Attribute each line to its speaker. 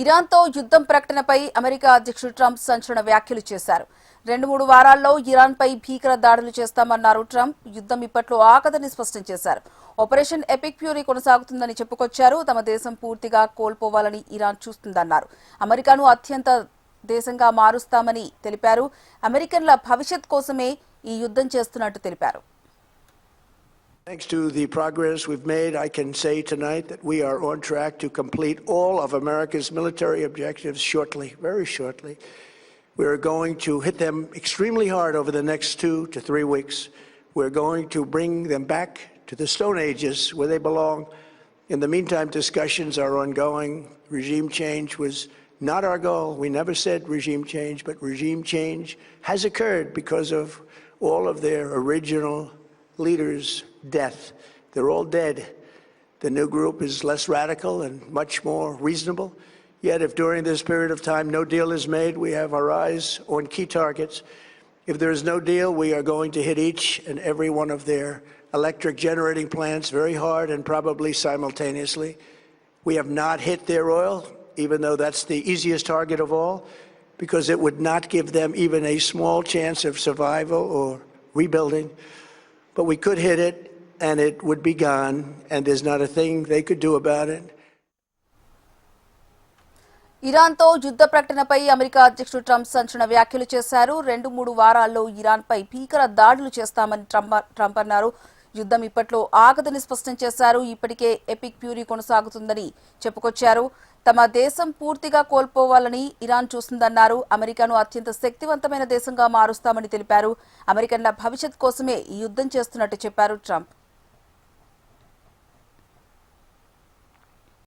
Speaker 1: ఇరాన్తో యుద్ధం ప్రకటనపై అమెరికా అధ్యక్షుడు ట్రంప్ సంచలన వ్యాఖ్యలు చేశారు. 2-3 వారాల్లో ఇరాన్పై భీకర దాడులు చేస్తామన్నారు ట్రంప్. యుద్ధం ఇప్పట్లో ఆగదని స్పష్టం చేశారు. ఆపరేషన్ ఎపిక్ ఫ్యూరీ కొనసాగుతుందని చెప్పుకొచ్చారు. తమ దేశం పూర్తిగా కోల్పోవాలని ఇరాన్ చూస్తుందన్నారు. అమెరికాను అత్యంత దేశంగా మారుస్తామని తెలిపారు. అమెరికన్ల భవిష్యత్ కోసమే ఈ యుద్ధం చేస్తున్నట్టు తెలిపారు.
Speaker 2: Thanks to the progress we've made, I can say tonight that we are on track to complete all of America's military objectives shortly, very shortly. We're going to hit them extremely hard over the next 2 to 3 weeks. We're going to bring them back to the Stone Ages where they belong. In the meantime, discussions are ongoing. Regime change was not our goal. We never said regime change, but regime change has occurred because of all of their original leaders' death. They're all dead. The new group is less radical and much more reasonable. Yet if during this period of time no deal is made, we have our eyes on key targets. If there is no deal, we are going to hit each and every one of their electric generating plants very hard and probably simultaneously. We have not hit their oil, even though that's the easiest target of all, because it would not give them even a small chance of survival or rebuilding. But we could hit it, and it would be gone, and there's not a thing they could do about it.
Speaker 1: ఇరాన్తో యుద్ధ ప్రకటనపై America అధ్యక్షుడు Trump సంచలన వ్యాఖ్యలు చేశారు. 2-3 వారాల్లో ఇరాన్పై భీకర దాడులు చేస్తామని Trump అన్నారు. యుద్ధం ఇప్పట్లో ఆగదని స్పష్టం చేశారు. ఇప్పటికే ఎపిక్ ఫ్యూరీ కొనసాగుతుందని చెప్పుకొచ్చారు. తమ దేశం పూర్తిగా కోల్పోవాలని ఇరాన్ చూస్తుందన్నారు. అమెరికాను అత్యంత శక్తివంతమైన దేశంగా మారుస్తామని తెలిపారు. అమెరికన్ల భవిష్యత్ కోసమే ఈ యుద్ధం చేస్తున్నట్టు చెప్పారు ట్రంప్.